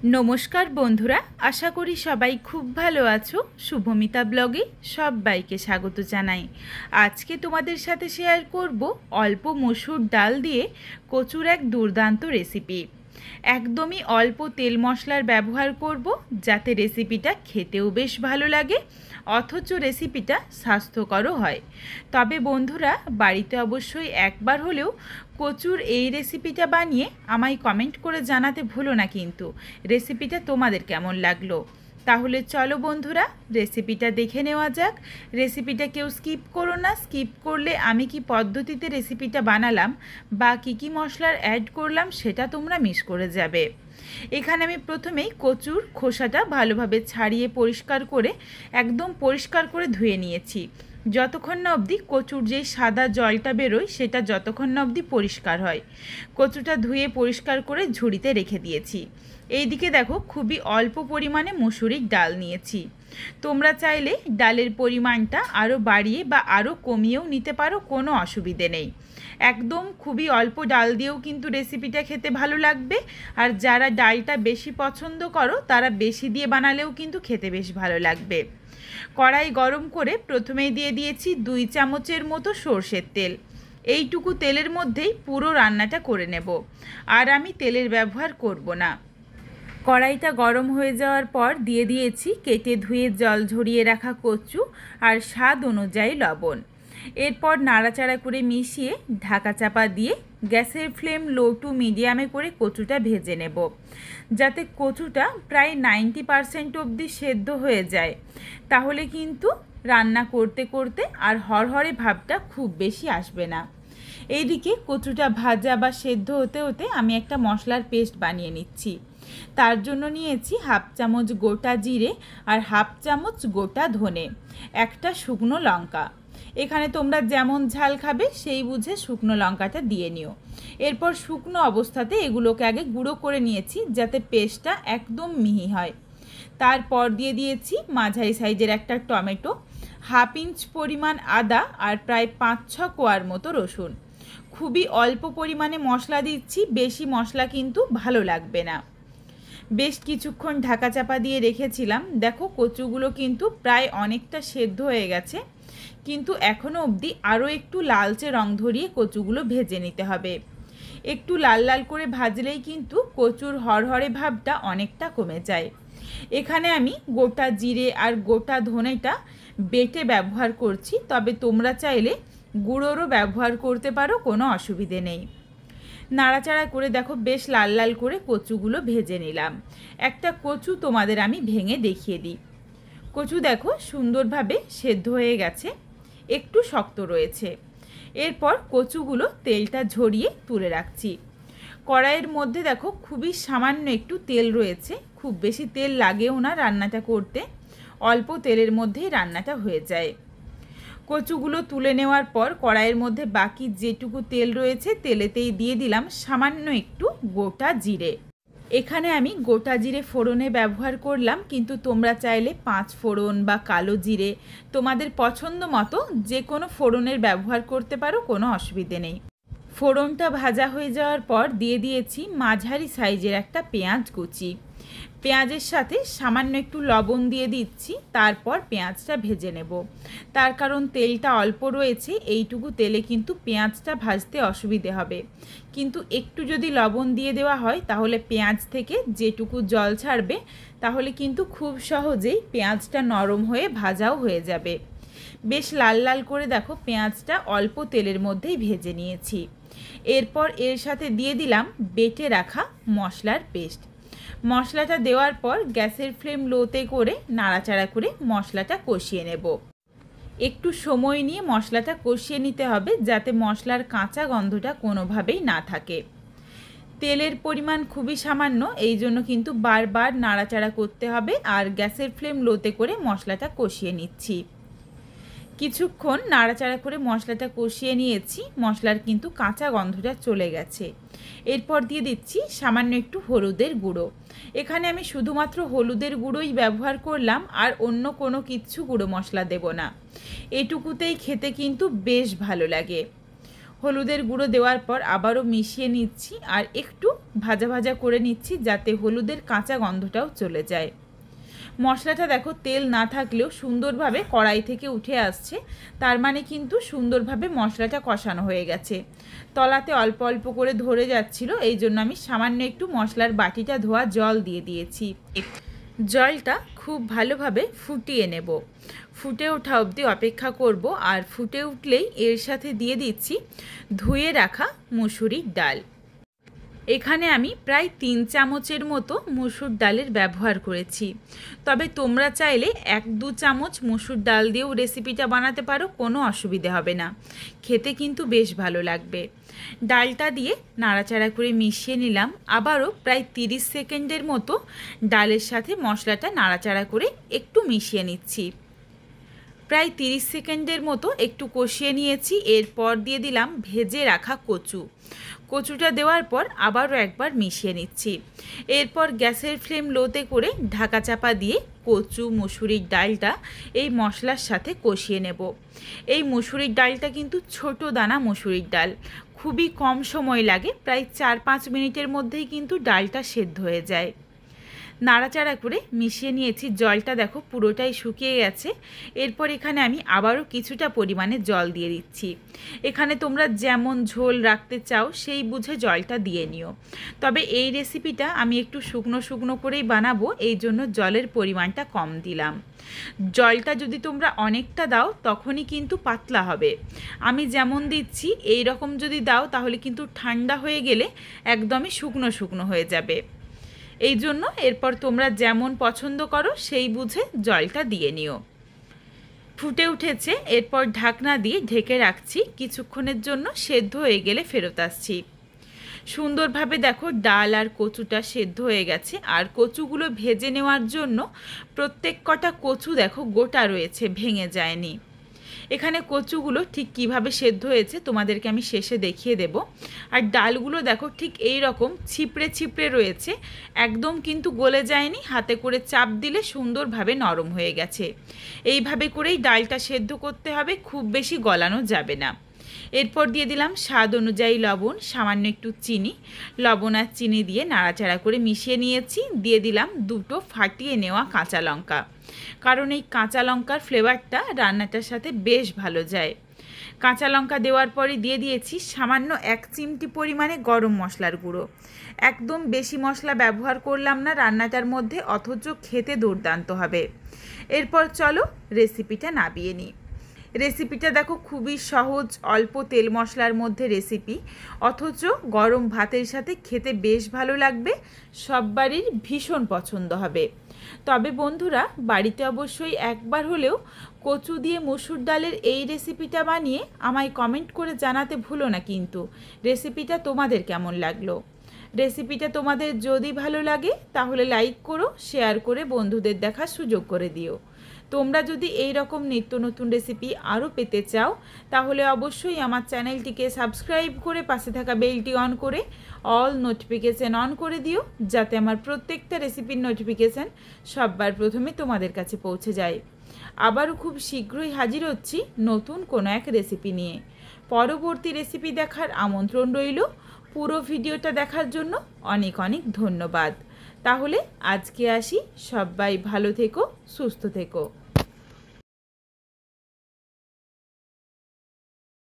नमस्कार बंधुरा आशा करी सबाई खूब भालो आछो। शुभमिता ब्लगे सबाइके स्वागत जानाई। आज के तुम्हादेर साथे शेयर करब अल्प मसुर डाल दिए कचुर एक दुर्दान्त रेसिपि। एकदम ही अल्प तेल मशलार व्यवहार करब जाते रेसिपिटा खेतेও बेश भालो लागे अथच रेसिपिटा स्वास्थ्यकरो हय। तबे बंधुरा बाड़ीते अवश्यई एकबार हलेও कचुर এই রেসিপিটা বানিয়ে আমায় কমেন্ট করে জানাতে ভুলো না কিন্তু রেসিপিটা তোমাদের কেমন লাগলো। তাহলে চলো বন্ধুরা রেসিপিটা দেখে নেওয়া যাক। রেসিপিটা কেউ স্কিপ করো না, স্কিপ করলে আমি কি পদ্ধতিতে রেসিপিটা বানালাম বা কী মশলার অ্যাড করলাম সেটা তোমরা মিস করে যাবে। এখানে আমি প্রথমেই কচুর খোসাটা ভালোভাবে ছাড়িয়ে পরিষ্কার করে একদম পরিষ্কার করে ধুয়ে নিয়েছি। যতক্ষণ না অবধি কচুর যে সাদা জলটা বেরোয় সেটা যতক্ষণ না অবধি পরিষ্কার হয়। কচুটা ধুয়ে পরিষ্কার করে ঝুড়িতে রেখে দিয়েছি। এইদিকে দেখো খুবই অল্প পরিমাণে মুসুরির ডাল নিয়েছি। তোমরা চাইলে ডালের পরিমাণটা আরও বাড়িয়ে বা আরও কমিয়েও নিতে পারো, কোনো অসুবিধে নেই। একদম খুবই অল্প ডাল দিয়েও কিন্তু রেসিপিটা খেতে ভালো লাগবে। আর যারা ডালটা বেশি পছন্দ করো তারা বেশি দিয়ে বানালেও কিন্তু খেতে বেশ ভালো লাগবে। কড়াই গরম করে প্রথমেই দিয়ে দিয়েছি 2 চামচের মতো সরষের তেল। এইটুকু তেলের মধ্যেই পুরো রান্নাটা করে নেব, আর আমি তেলের ব্যবহার করব না। কড়াইটা গরম হয়ে যাওয়ার পর দিয়ে দিয়েছি কেটে ধুয়ে জল ঝরিয়ে রাখা কচু আর স্বাদ অনুযায়ী লবণ। এরপর নাড়াচাড়া করে মিশিয়ে ঢাকা চাপা দিয়ে গ্যাসের ফ্লেম লো টু মিডিয়ামে করে কচুটা ভেজে নেব, যাতে কচুটা প্রায় 90% অবধি সেদ্ধ হয়ে যায়। তাহলে কিন্তু রান্না করতে করতে আর হরহরে ভাবটা খুব বেশি আসবে না। এইদিকে কচুটা ভাজা বা সেদ্ধ হতে হতে আমি একটা মশলার পেস্ট বানিয়ে নিচ্ছি। তার জন্য নিয়েছি হাফ চামচ গোটা জিরে আর হাফ চামচ গোটা ধনে, একটা শুকনো লঙ্কা। এখানে তোমরা যেমন ঝাল খাবে সেই বুঝে শুকনো লঙ্কাটা দিয়ে নিও। এরপর শুকনো অবস্থাতে এগুলোকে আগে গুঁড়ো করে নিয়েছি যাতে পেস্টটা একদম মিহি হয়। তারপর দিয়ে দিয়েছি মাঝারি সাইজের একটা টমেটো, হাফ ইঞ্চ পরিমাণ আদা আর প্রায় 5-6 কোয়ার মতো রসুন। খুবই অল্প পরিমাণে মশলা দিচ্ছি, বেশি মশলা কিন্তু ভালো লাগবে না। বেশ কিছুক্ষণ ঢাকা চাপা দিয়ে রেখেছিলাম। দেখো কচুগুলো কিন্তু প্রায় অনেকটা সেদ্ধ হয়ে গেছে, কিন্তু এখনও অবধি আরও একটু লালচে রং ধরিয়ে কচুগুলো ভেজে নিতে হবে। একটু লাল লাল করে ভাজলেই কিন্তু কচুর হরহরে ভাবটা অনেকটা কমে যায়। এখানে আমি গোটা জিরে আর গোটা ধনেটা বেটে ব্যবহার করছি, তবে তোমরা চাইলে গুঁড়োরও ব্যবহার করতে পারো, কোনো অসুবিধে নেই। নাড়াচাড়া করে দেখো বেশ লাল লাল করে কচুগুলো ভেজে নিলাম। একটা কচু তোমাদের আমি ভেঙে দেখিয়ে দিই। কচু দেখো সুন্দরভাবে সেদ্ধ হয়ে গেছে, একটু শক্ত রয়েছে। এরপর কচুগুলো তেলটা ঝরিয়ে তুলে রাখছি। কড়াইয়ের মধ্যে দেখো খুবই সামান্য একটু তেল রয়েছে, খুব বেশি তেল লাগেও না রান্নাটা করতে, অল্প তেলের মধ্যেই রান্নাটা হয়ে যায়। কচুগুলো তুলে নেওয়ার পর কড়াইয়ের মধ্যে বাকি যেটুকু তেল রয়েছে তেলেতেই দিয়ে দিলাম সামান্য একটু গোটা জিরে। এখানে আমি গোটা জিরে ফোড়নে ব্যবহার করলাম, কিন্তু তোমরা চাইলে 5 ফোড়ন বা কালো জিরে তোমাদের পছন্দ মতো যে কোনো ফোড়নের ব্যবহার করতে পারো, কোনো অসুবিধে নেই। ফোড়নটা ভাজা হয়ে যাওয়ার পর দিয়ে দিয়েছি মাঝারি সাইজের একটা পেঁয়াজ কুচি। পেঁয়াজের সাথে সামান্য একটু লবণ দিয়ে দিচ্ছি, তারপর পেঁয়াজটা ভেজে নেব। তার কারণ তেলটা অল্প রয়েছে, এইটুকু তেলে কিন্তু পেঁয়াজটা ভাজতে অসুবিধে হবে। কিন্তু একটু যদি লবণ দিয়ে দেওয়া হয় তাহলে পেঁয়াজ থেকে যেটুকু জল ছাড়বে, তাহলে কিন্তু খুব সহজেই পেঁয়াজটা নরম হয়ে ভাজাও হয়ে যাবে। বেশ লাল লাল করে দেখো পেঁয়াজটা অল্প তেলের মধ্যেই ভেজে নিয়েছি। এরপর এর সাথে দিয়ে দিলাম বেটে রাখা মশলার পেস্ট। মশলাটা দেওয়ার পর গ্যাসের ফ্লেম লোতে করে নাড়াচাড়া করে মশলাটা কষিয়ে নেব। একটু সময় নিয়ে মশলাটা কষিয়ে নিতে হবে যাতে মশলার কাঁচা গন্ধটা কোনোভাবেই না থাকে। তেলের পরিমাণ খুবই সামান্য, এই জন্য কিন্তু বারবার নাড়াচাড়া করতে হবে। আর গ্যাসের ফ্লেম লোতে করে মশলাটা কষিয়ে নিচ্ছি। কিছুক্ষণ নাড়াচাড়া করে মশলাটা কষিয়ে নিয়েছি, মশলার কিন্তু কাঁচা গন্ধটা চলে গেছে। এরপর দিয়ে দিচ্ছি সামান্য একটু হলুদের গুঁড়ো। এখানে আমি শুধুমাত্র হলুদের গুঁড়োই ব্যবহার করলাম, আর অন্য কোনো কিচ্ছু গুঁড়ো মশলা দেব না। এটুকুতেই খেতে কিন্তু বেশ ভালো লাগে। হলুদের গুঁড়ো দেওয়ার পর আবারও মিশিয়ে নিচ্ছি আর একটু ভাজা ভাজা করে নিচ্ছি যাতে হলুদের কাঁচা গন্ধটাও চলে যায়। মশলাটা দেখো তেল না থাকলেও সুন্দরভাবে কড়াই থেকে উঠে আসছে, তার মানে কিন্তু সুন্দরভাবে মশলাটা কষানো হয়ে গেছে। তলাতে অল্প অল্প করে ধরে যাচ্ছিল, এই জন্য আমি সামান্য একটু মশলার বাটিটা ধোয়া জল দিয়ে দিয়েছি। জলটা খুব ভালোভাবে ফুটিয়ে নেব, ফুটে ওঠা অবধি অপেক্ষা করব। আর ফুটে উঠলেই এর সাথে দিয়ে দিচ্ছি ধুয়ে রাখা মুসুরির ডাল। এখানে আমি প্রায় 3 চামচের মতো মসুর ডালের ব্যবহার করেছি, তবে তোমরা চাইলে 1-2 চামচ মসুর ডাল দিয়েও রেসিপিটা বানাতে পারো, কোনো অসুবিধে হবে না, খেতে কিন্তু বেশ ভালো লাগবে। ডালটা দিয়ে নাড়াচাড়া করে মিশিয়ে নিলাম, আবারও প্রায় 30 সেকেন্ডের মতো ডালের সাথে মশলাটা নাড়াচাড়া করে একটু মিশিয়ে নিচ্ছি। প্রায় 30 সেকেন্ডের মতো একটু কষিয়ে নিয়েছি। এরপর দিয়ে দিলাম ভেজে রাখা কচু। কচুটা দেওয়ার পর আবারও একবার মিশিয়ে নিচ্ছি। এরপর গ্যাসের ফ্লেম লোতে করে ঢাকা চাপা দিয়ে কচু মুসুরির ডালটা এই মশলার সাথে কষিয়ে নেব। এই মুসুরির ডালটা কিন্তু ছোট দানা মুসুরির ডাল, খুবই কম সময় লাগে, প্রায় 4-5 মিনিটের মধ্যেই কিন্তু ডালটা সেদ্ধ হয়ে যায়। নাড়াচাড়া করে মিশিয়ে নিয়েছি, জলটা দেখো পুরোটাই শুকিয়ে গেছে। এরপর এখানে আমি আবারও কিছুটা পরিমাণে জল দিয়ে দিচ্ছি। এখানে তোমরা যেমন ঝোল রাখতে চাও সেই বুঝে জলটা দিয়ে নিও, তবে এই রেসিপিটা আমি একটু শুকনো শুকনো করেই বানাবো, এই জন্য জলের পরিমাণটা কম দিলাম। জলটা যদি তোমরা অনেকটা দাও তখনই কিন্তু পাতলা হবে। আমি যেমন দিচ্ছি এই রকম যদি দাও তাহলে কিন্তু ঠান্ডা হয়ে গেলে একদমই শুকনো শুকনো হয়ে যাবে। এই জন্য এরপর তোমরা যেমন পছন্দ করো সেই বুঝে জলটা দিয়ে নিও। ফুটে উঠেছে, এরপর ঢাকনা দিয়ে ঢেকে রাখছি, কিছুক্ষণের জন্য সেদ্ধ হয়ে গেলে ফেরত আসছি। সুন্দরভাবে দেখো ডাল আর কচুটা সেদ্ধ হয়ে গেছে। আর কচুগুলো ভেজে নেওয়ার জন্য প্রত্যেক কটা কচু দেখো গোটা রয়েছে, ভেঙে যায়নি। এখানে কচুগুলো ঠিক কিভাবে সেদ্ধ হয়েছে তোমাদেরকে আমি শেষে দেখিয়ে দেব। আর ডালগুলো দেখো ঠিক এই রকম ছিপড়ে ছিপড়ে রয়েছে, একদম কিন্তু গলে যায়নি, হাতে করে চাপ দিলে সুন্দরভাবে নরম হয়ে গেছে। এইভাবে করেই ডালটা সেদ্ধ করতে হবে, খুব বেশি গলানো যাবে না। এরপর দিয়ে দিলাম স্বাদ অনুযায়ী লবণ, সামান্য একটু চিনি। লবণ আর চিনি দিয়ে নাড়াচাড়া করে মিশিয়ে নিয়েছি। দিয়ে দিলাম 2টো ফাটিয়ে নেওয়া কাঁচা লঙ্কা, কারণ এই কাঁচা লঙ্কার ফ্লেভারটা রান্নাটার সাথে বেশ ভালো যায়। কাঁচা লঙ্কা দেওয়ার পরে দিয়ে দিয়েছি সামান্য 1 চিমটি পরিমাণে গরম মশলার গুঁড়ো। একদম বেশি মশলা ব্যবহার করলাম না রান্নাটার মধ্যে, অথচ খেতে দুর্দান্ত হবে। এরপর চলো রেসিপিটা নামিয়ে নিই। রেসিপিটা দেখো খুবই সহজ, অল্প তেল মশলার মধ্যে রেসিপি, অথচ গরম ভাতের সাথে খেতে বেশ ভালো লাগবে, সব বাড়ির ভীষণ পছন্দ হবে। তবে বন্ধুরা বাড়িতে অবশ্যই একবার হলেও কচু দিয়ে মসুর ডালের এই রেসিপিটা বানিয়ে আমায় কমেন্ট করে জানাতে ভুলো না কিন্তু রেসিপিটা তোমাদের কেমন লাগলো। রেসিপিটা তোমাদের যদি ভালো লাগে তাহলে লাইক করো, শেয়ার করে বন্ধুদের দেখার সুযোগ করে দিও। তোমরা যদি এই রকম নিত্য নতুন রেসিপি আরও পেতে চাও তাহলে অবশ্যই আমার চ্যানেলটিকে সাবস্ক্রাইব করে পাশে থাকা বেলটি অন করে অল নোটিফিকেশান অন করে দিও, যাতে আমার প্রত্যেকটা রেসিপির নোটিফিকেশান সবার প্রথমে তোমাদের কাছে পৌঁছে যায়। আবারও খুব শীঘ্রই হাজির হচ্ছি নতুন কোনো এক রেসিপি নিয়ে। পরবর্তী রেসিপি দেখার আমন্ত্রণ রইল। পুরো ভিডিওটা দেখার জন্য অনেক অনেক ধন্যবাদ। তাহলে আজকে আসি, সবাই ভালো থেকো, সুস্থ থেকো।